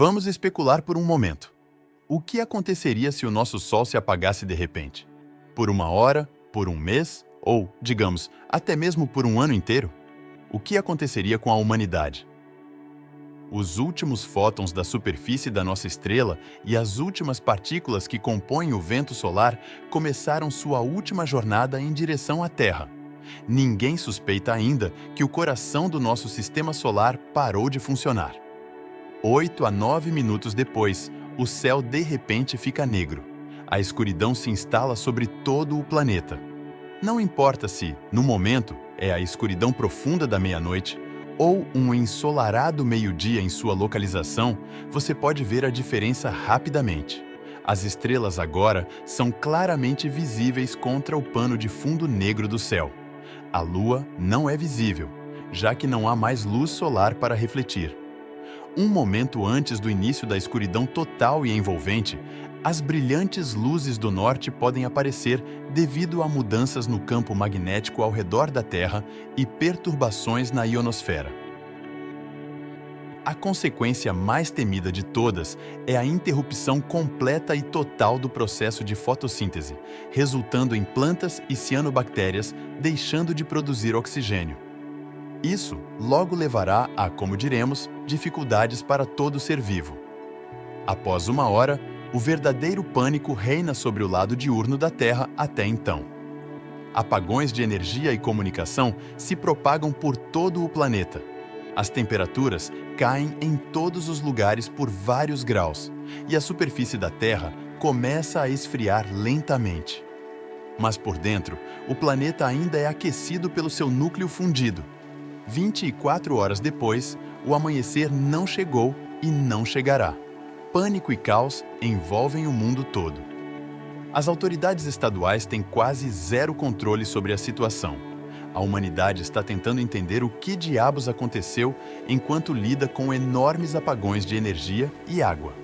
Vamos especular por um momento. O que aconteceria se o nosso Sol se apagasse de repente? Por uma hora, por um mês ou, digamos, até mesmo por um ano inteiro? O que aconteceria com a humanidade? Os últimos fótons da superfície da nossa estrela e as últimas partículas que compõem o vento solar começaram sua última jornada em direção à Terra. Ninguém suspeita ainda que o coração do nosso sistema solar parou de funcionar. 8 a 9 minutos depois, o céu de repente fica negro. A escuridão se instala sobre todo o planeta. Não importa se, no momento, é a escuridão profunda da meia-noite ou um ensolarado meio-dia em sua localização, você pode ver a diferença rapidamente. As estrelas agora são claramente visíveis contra o pano de fundo negro do céu. A Lua não é visível, já que não há mais luz solar para refletir. Um momento antes do início da escuridão total e envolvente, as brilhantes luzes do norte podem aparecer devido a mudanças no campo magnético ao redor da Terra e perturbações na ionosfera. A consequência mais temida de todas é a interrupção completa e total do processo de fotossíntese, resultando em plantas e cianobactérias deixando de produzir oxigênio. Isso logo levará a, como diremos, dificuldades para todo ser vivo. Após uma hora, o verdadeiro pânico reina sobre o lado diurno da Terra até então. Apagões de energia e comunicação se propagam por todo o planeta. As temperaturas caem em todos os lugares por vários graus e a superfície da Terra começa a esfriar lentamente. Mas por dentro, o planeta ainda é aquecido pelo seu núcleo fundido. 24 horas depois, o amanhecer não chegou e não chegará. Pânico e caos envolvem o mundo todo. As autoridades estaduais têm quase zero controle sobre a situação. A humanidade está tentando entender o que diabos aconteceu enquanto lida com enormes apagões de energia e água.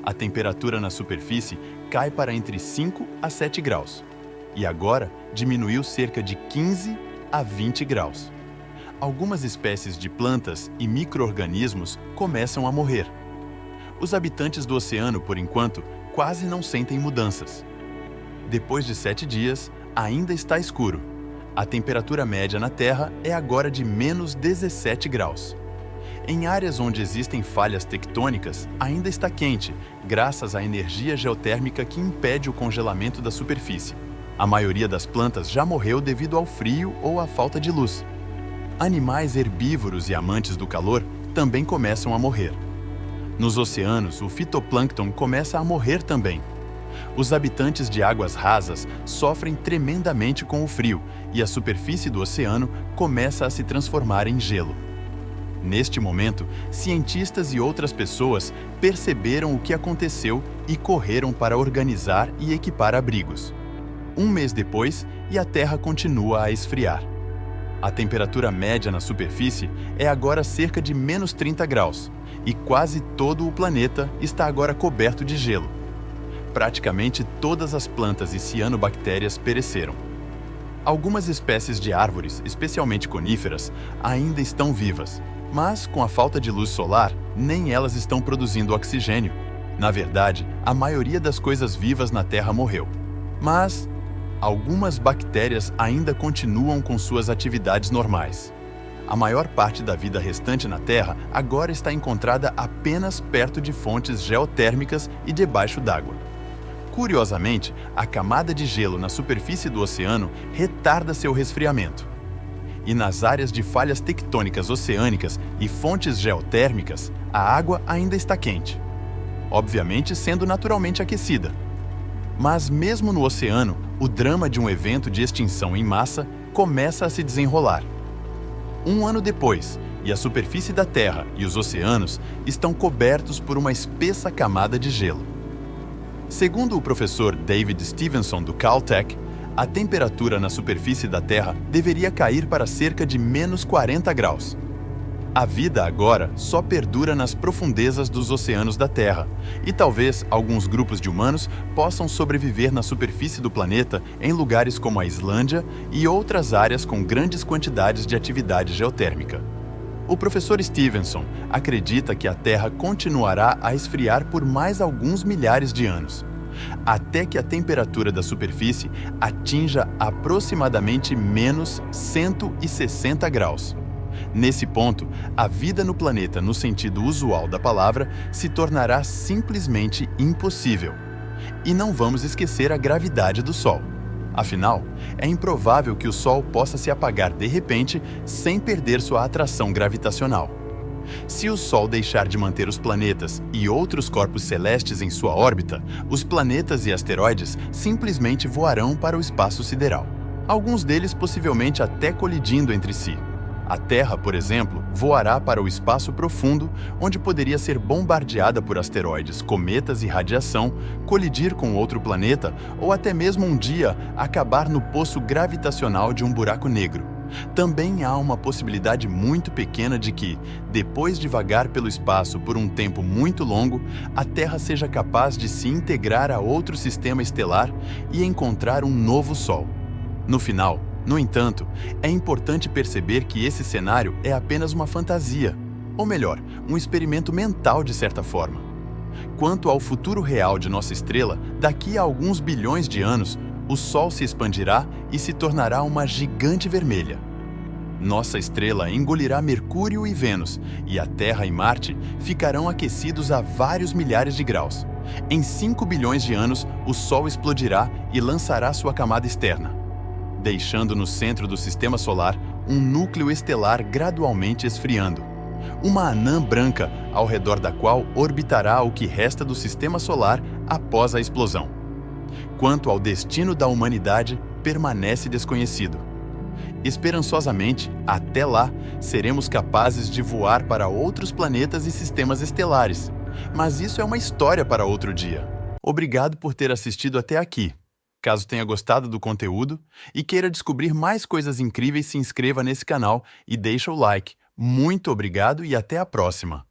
A temperatura na superfície cai para entre 5 a 7 graus e agora diminuiu cerca de 15 a 20 graus. Algumas espécies de plantas e micro-organismos começam a morrer. Os habitantes do oceano, por enquanto, quase não sentem mudanças. Depois de 7 dias, ainda está escuro. A temperatura média na Terra é agora de menos 17 graus. Em áreas onde existem falhas tectônicas, ainda está quente, graças à energia geotérmica que impede o congelamento da superfície. A maioria das plantas já morreu devido ao frio ou à falta de luz. Animais herbívoros e amantes do calor também começam a morrer. Nos oceanos, o fitoplâncton começa a morrer também. Os habitantes de águas rasas sofrem tremendamente com o frio e a superfície do oceano começa a se transformar em gelo. Neste momento, cientistas e outras pessoas perceberam o que aconteceu e correram para organizar e equipar abrigos. Um mês depois, e a Terra continua a esfriar. A temperatura média na superfície é agora cerca de menos 30 graus e quase todo o planeta está agora coberto de gelo. Praticamente todas as plantas e cianobactérias pereceram. Algumas espécies de árvores, especialmente coníferas, ainda estão vivas, mas com a falta de luz solar, nem elas estão produzindo oxigênio. Na verdade, a maioria das coisas vivas na Terra morreu. Mas algumas bactérias ainda continuam com suas atividades normais. A maior parte da vida restante na Terra agora está encontrada apenas perto de fontes geotérmicas e debaixo d'água. Curiosamente, a camada de gelo na superfície do oceano retarda seu resfriamento. E nas áreas de falhas tectônicas oceânicas e fontes geotérmicas, a água ainda está quente, obviamente sendo naturalmente aquecida. Mas mesmo no oceano, o drama de um evento de extinção em massa começa a se desenrolar. Um ano depois, e a superfície da Terra e os oceanos estão cobertos por uma espessa camada de gelo. Segundo o professor David Stevenson do Caltech, a temperatura na superfície da Terra deveria cair para cerca de menos 40 graus. A vida agora só perdura nas profundezas dos oceanos da Terra, e talvez alguns grupos de humanos possam sobreviver na superfície do planeta em lugares como a Islândia e outras áreas com grandes quantidades de atividade geotérmica. O professor Stevenson acredita que a Terra continuará a esfriar por mais alguns milhares de anos, até que a temperatura da superfície atinja aproximadamente menos 160 graus. Nesse ponto, a vida no planeta no sentido usual da palavra se tornará simplesmente impossível. E não vamos esquecer a gravidade do Sol. Afinal, é improvável que o Sol possa se apagar de repente sem perder sua atração gravitacional. Se o Sol deixar de manter os planetas e outros corpos celestes em sua órbita, os planetas e asteroides simplesmente voarão para o espaço sideral. Alguns deles possivelmente até colidindo entre si. A Terra, por exemplo, voará para o espaço profundo, onde poderia ser bombardeada por asteroides, cometas e radiação, colidir com outro planeta ou até mesmo um dia acabar no poço gravitacional de um buraco negro. Também há uma possibilidade muito pequena de que, depois de vagar pelo espaço por um tempo muito longo, a Terra seja capaz de se integrar a outro sistema estelar e encontrar um novo Sol. No final, no entanto, é importante perceber que esse cenário é apenas uma fantasia, ou melhor, um experimento mental de certa forma. Quanto ao futuro real de nossa estrela, daqui a alguns bilhões de anos, o Sol se expandirá e se tornará uma gigante vermelha. Nossa estrela engolirá Mercúrio e Vênus, e a Terra e Marte ficarão aquecidos a vários milhares de graus. Em 5 bilhões de anos, o Sol explodirá e lançará sua camada externa, deixando no centro do Sistema Solar um núcleo estelar gradualmente esfriando. Uma anã branca ao redor da qual orbitará o que resta do Sistema Solar após a explosão. Quanto ao destino da humanidade, permanece desconhecido. Esperançosamente, até lá, seremos capazes de voar para outros planetas e sistemas estelares. Mas isso é uma história para outro dia. Obrigado por ter assistido até aqui. Caso tenha gostado do conteúdo e queira descobrir mais coisas incríveis, se inscreva nesse canal e deixa o like. Muito obrigado e até a próxima!